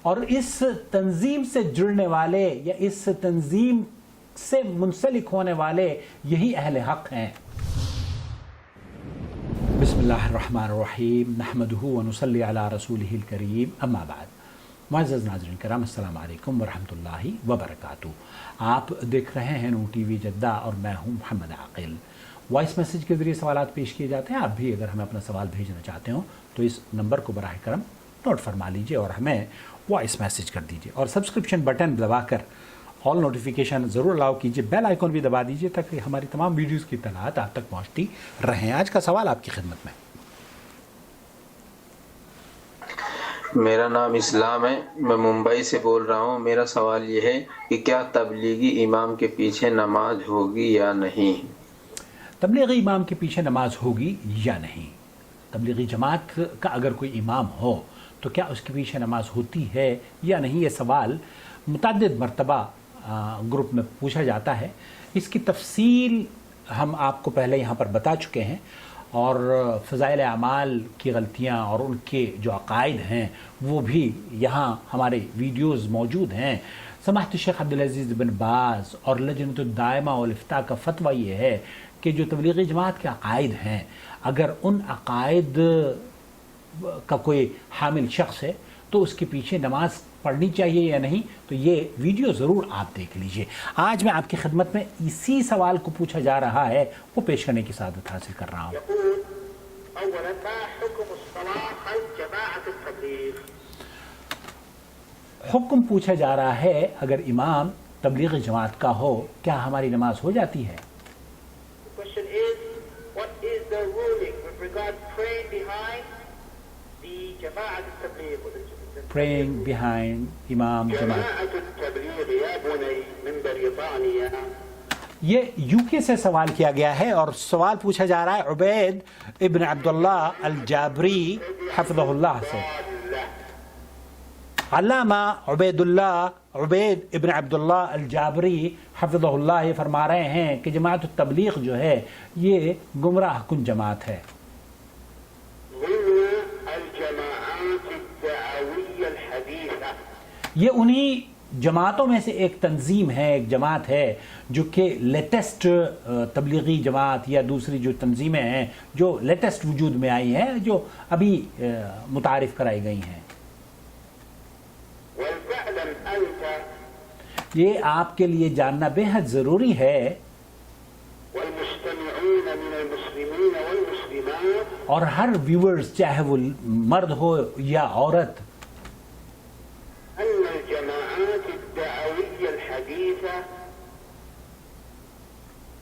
اور اس تنظیم سے جڑنے والے یا اس تنظیم سے منسلک ہونے والے یہی اہل حق ہیں۔ بسم اللہ الرحمن الرحیم، نحمدہ ونصلی علی رسولہ الکریم، اما بعد۔ معزز ناظرین کرام، السلام علیکم ورحمۃ اللہ وبرکاتہ۔ آپ دیکھ رہے ہیں نون ٹی وی جدہ اور میں ہوں محمد عاقل۔ وائس میسیج کے ذریعے سوالات پیش کیے جاتے ہیں۔ آپ بھی اگر ہمیں اپنا سوال بھیجنا چاہتے ہوں تو اس نمبر کو براہ کرم نوٹ فرما لیجئے اور ہمیں وائس میسیج کر دیجئے، اور سبسکرپشن بٹن دبا کر آل نوٹیفیکیشن ضرور الاؤ کیجئے، بیل آئیکن بھی دبا دیجئے تاکہ ہماری تمام ویڈیوز کی اطلاعات آپ تک پہنچتی رہیں۔ آج کا سوال آپ کی خدمت میں۔ میرا نام اسلام ہے، میں ممبئی سے بول رہا ہوں۔ میرا سوال یہ ہے کہ کیا تبلیغی امام کے پیچھے نماز ہوگی یا نہیں؟ تبلیغی امام کے پیچھے نماز ہوگی یا نہیں؟ تبلیغی جماعت کا اگر کوئی امام ہو تو کیا اس کے پیچھے نماز ہوتی ہے یا نہیں؟ یہ سوال متعدد مرتبہ گروپ میں پوچھا جاتا ہے۔ اس کی تفصیل ہم آپ کو پہلے یہاں پر بتا چکے ہیں، اور فضائل اعمال کی غلطیاں اور ان کے جو عقائد ہیں وہ بھی یہاں ہمارے ویڈیوز موجود ہیں۔ سماحت الشیخ عبدالعزیز بن باز اور لجنۃ الدائمہ والافتاء کا فتویٰ یہ ہے کہ جو تبلیغی جماعت کے عقائد ہیں، اگر ان عقائد کا کوئی حامل شخص ہے تو اس کے پیچھے نماز پڑھنی چاہیے یا نہیں، تو یہ ویڈیو ضرور آپ دیکھ لیجئے۔ آج میں آپ کی خدمت میں اسی سوال کو پوچھا جا رہا ہے، وہ پیش کرنے کی سعادت حاصل کر رہا ہوں۔ حکم پوچھا جا رہا ہے، اگر امام تبلیغ جماعت کا ہو کیا ہماری نماز ہو جاتی ہے؟ praying behind امام جماعت۔ یہ یو کے سے سوال کیا گیا ہے اور سوال پوچھا جا رہا ہے عبید ابن عبداللہ الجابری حفظہ اللہ سے۔ علامہ عبید ابن عبداللہ الجابری حفظہ اللہ یہ فرما رہے ہیں کہ جماعت التبلیغ جو ہے یہ گمراہ کن جماعت ہے۔ یہ انہی جماعتوں میں سے ایک تنظیم ہے، ایک جماعت ہے جو کہ لیٹسٹ تبلیغی جماعت یا دوسری جو تنظیمیں ہیں جو لیٹسٹ وجود میں آئی ہیں، جو ابھی متعارف کرائی گئی ہیں۔ یہ آپ کے لیے جاننا بے حد ضروری ہے، اور ہر ویورز چاہے وہ مرد ہو یا عورت،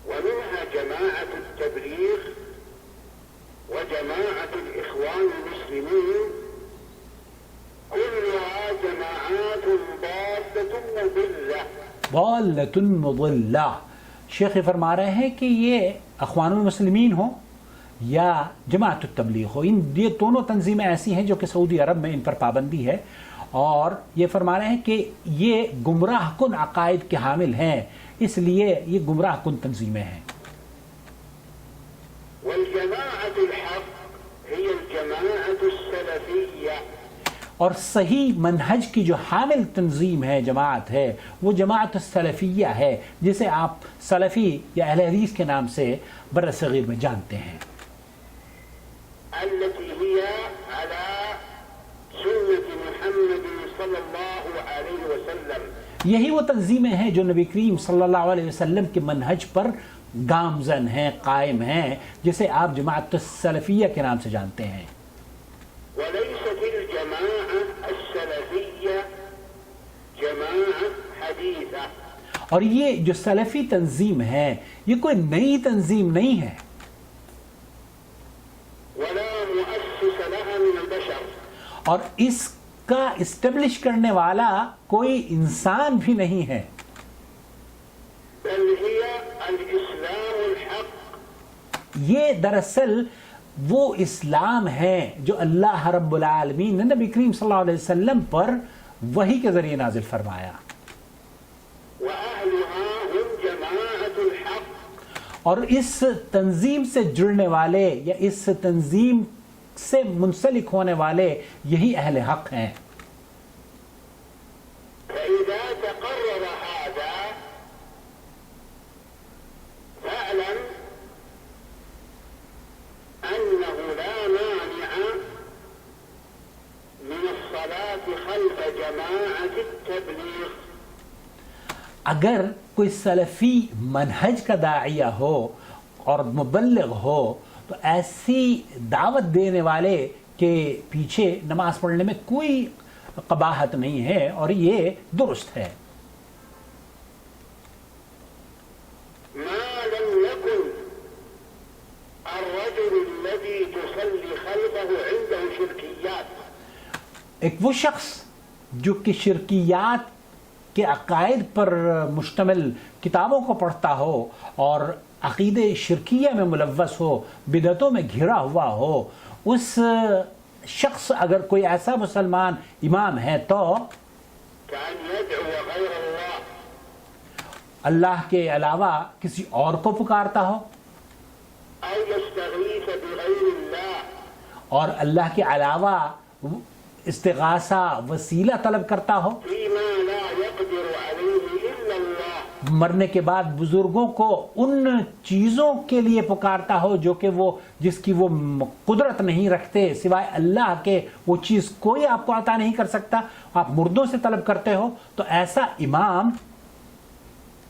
ومنها جماعة التبليغ وجماعة الإخوان المسلمين كلها جماعات ضالة مضلة۔ شیخ فرما رہے ہیں کہ یہ اخوان المسلمین ہو یا جماعت التبلیغ ہو، یہ دونوں تنظیمیں ایسی ہیں جو کہ سعودی عرب میں ان پر پابندی ہے، اور یہ فرما رہے ہیں کہ یہ گمراہ کن عقائد کے حامل ہیں، اس لیے یہ گمراہ کن تنظیمیں ہیں۔ والجماعة الحق هي الجماعة السلفية، اور صحیح منہج کی جو حامل تنظیم ہے، جماعت ہے، وہ جماعت السلفیہ ہے، جسے آپ سلفی یا اہل حدیث کے نام سے بر صغیر میں جانتے ہیں۔ التي هي على سنة محمد صلى الله عليه وسلم، یہی وہ تنظیمیں ہیں جو نبی کریم صلی اللہ علیہ وسلم کے منہج پر گامزن ہیں، قائم ہیں، جسے آپ جماعت السلفیہ کے نام سے جانتے ہیں۔ وليست الجماعة السلفية جماعة حديثة، اور یہ جو سلفی تنظیم ہے یہ کوئی نئی تنظیم نہیں ہے، ولا مؤسس لها من البشر، اور اس کا اسٹیبلش کرنے والا کوئی انسان بھی نہیں ہے، بل هي الإسلام الحق، یہ دراصل وہ اسلام ہے جو اللہ رب العالمین نے نبی کریم صلی اللہ علیہ وسلم پر وحی کے ذریعے نازل فرمایا، وأهلها هم جماعة الحق، اور اس تنظیم سے جڑنے والے یا اس تنظیم سے منسلک ہونے والے یہی اہل حق ہیں. فإذا تقرر هذا فاعلم أنه لا مانع من الصلاة خلف جماعة التبلیغ. اگر کوئی سلفی منہج کا داعیہ ہو اور مبلغ ہو تو ایسی دعوت دینے والے کے پیچھے نماز پڑھنے میں کوئی قباحت نہیں ہے اور یہ درست ہے. ما لم يكن الرجل الذي تصلي خلفه عنده شركيات. ایک وہ شخص جو کہ شرکیات کے عقائد پر مشتمل کتابوں کو پڑھتا ہو اور عقید شرکیہ میں ملوث ہو، بدعتوں میں گھرا ہوا ہو، اس شخص اگر کوئی ایسا مسلمان امام ہے تو كأن يدعو غير الله اللہ کے علاوہ کسی اور کو پکارتا ہو أو يستغيث بغير الله اور اللہ کے علاوہ استغاثہ وسیلہ طلب کرتا ہو، فيما لا يقدر عليه إلا الله مرنے کے بعد بزرگوں کو ان چیزوں کے لیے پکارتا ہو جو کہ وہ جس کی وہ قدرت نہیں رکھتے سوائے اللہ کے، وہ چیز کوئی آپ کو عطا نہیں کر سکتا، آپ مردوں سے طلب کرتے ہو، تو ایسا امام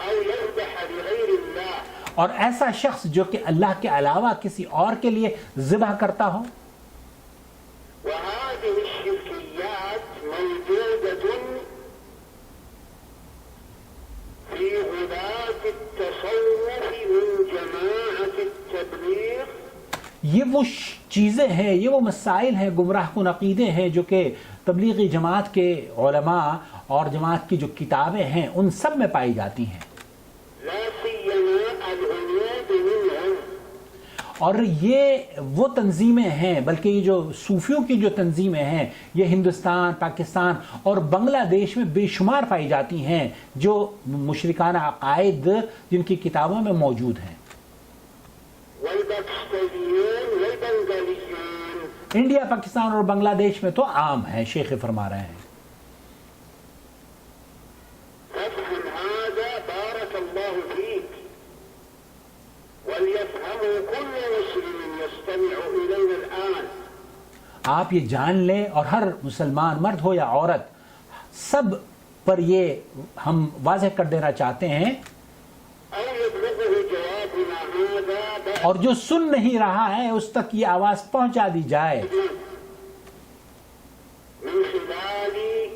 أو يذبح لغير الله اور ایسا شخص جو کہ اللہ کے علاوہ کسی اور کے لیے ذبح کرتا ہو. وهذه الشركيات موجودة في غلاة التصوف من جماعة التبلیغ. یہ وہ چیزیں ہیں، یہ وہ مسائل ہیں، گمراہ کن عقیدے ہیں جو کہ تبلیغی جماعت کے علماء اور جماعت کی جو کتابیں ہیں ان سب میں پائی جاتی ہیں. لا سيما العنود منهم اور یہ وہ تنظیمیں ہیں، بلکہ یہ جو صوفیوں کی جو تنظیمیں ہیں یہ ہندوستان، پاکستان اور بنگلہ دیش میں بے شمار پائی جاتی ہیں جو مشرکانہ عقائد جن کی کتابوں میں موجود ہیں. والباكستانيون والبنغاليون. انڈیا، پاکستان اور بنگلہ دیش میں تو عام ہے، شیخ فرما رہے ہیں. فافهم هذا بارك الله فيك وليفهمه كل مسلم يستمع إلينا الآن. آپ یہ جان لیں اور ہر مسلمان مرد ہو یا عورت سب پر یہ ہم واضح کر دینا چاہتے ہیں، أو يبلغه جوابنا هذا اور جو سن نہیں رہا ہے اس تک یہ آواز پہنچا دی جائے من خلال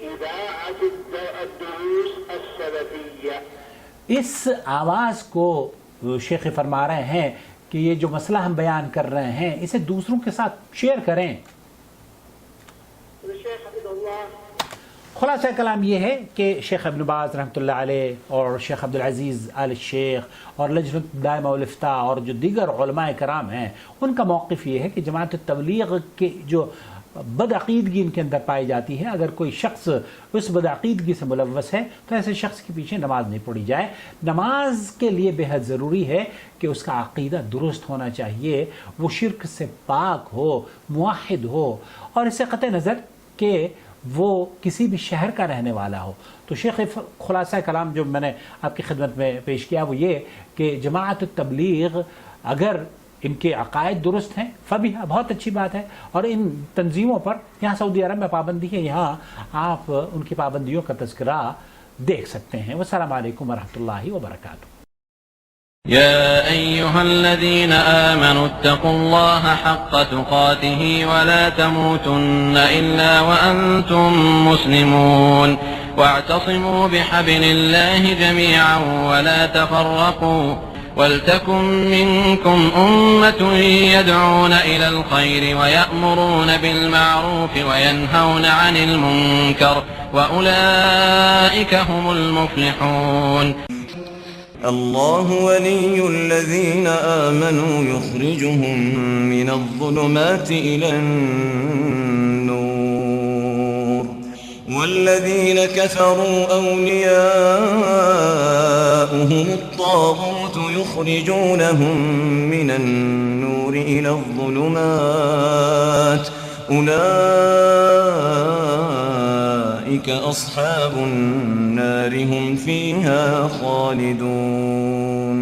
إذاعة الدروس السلفية. اس آواز کو شیخ فرما رہے ہیں کہ یہ جو مسئلہ ہم بیان کر رہے ہیں اسے دوسروں کے ساتھ شیئر کریں. الشيخ حفظه الله خلاصہ کلام یہ ہے کہ شیخ ابن باز رحمۃ اللہ علیہ اور شیخ عبدالعزیز آل الشیخ اور لجنۃ دائمہ والافتاء اور جو دیگر علماء کرام ہیں ان کا موقف یہ ہے کہ جماعت تبلیغ کے جو بدعقیدگی ان کے اندر پائی جاتی ہے، اگر کوئی شخص اس بدعقیدگی سے ملوث ہے تو ایسے شخص کے پیچھے نماز نہیں پڑھی جائے. نماز کے لیے بے حد ضروری ہے کہ اس کا عقیدہ درست ہونا چاہیے، وہ شرک سے پاک ہو، موحد ہو، اور اس سے قطع نظر کہ وہ کسی بھی شہر کا رہنے والا ہو. تو شیخ خلاصہ کلام جو میں نے آپ کی خدمت میں پیش کیا وہ یہ کہ جماعت التبلیغ اگر ان کے عقائد درست ہیں فبھی بہت اچھی بات ہے، اور ان تنظیموں پر یہاں سعودی عرب میں پابندی ہے، یہاں آپ ان کی پابندیوں کا تذکرہ دیکھ سکتے ہیں. والسلام علیکم ورحمۃ اللہ وبرکاتہ. يا أيها الذين آمنوا اتقوا الله حق تقاته ولا تموتن إلا وأنتم مسلمون واعتصموا بحبل الله جميعا ولا تفرقوا ولتكن منكم أمة يدعون إلى الخير ويأمرون بالمعروف وينهون عن المنكر وأولئك هم المفلحون. الله ولي الذين آمنوا يخرجهم من الظلمات إلى النور والذين كفروا أولياؤهم الطاغوت يخرجونهم من النور إلى الظلمات أولئك أصحاب النار هم فيها خالدون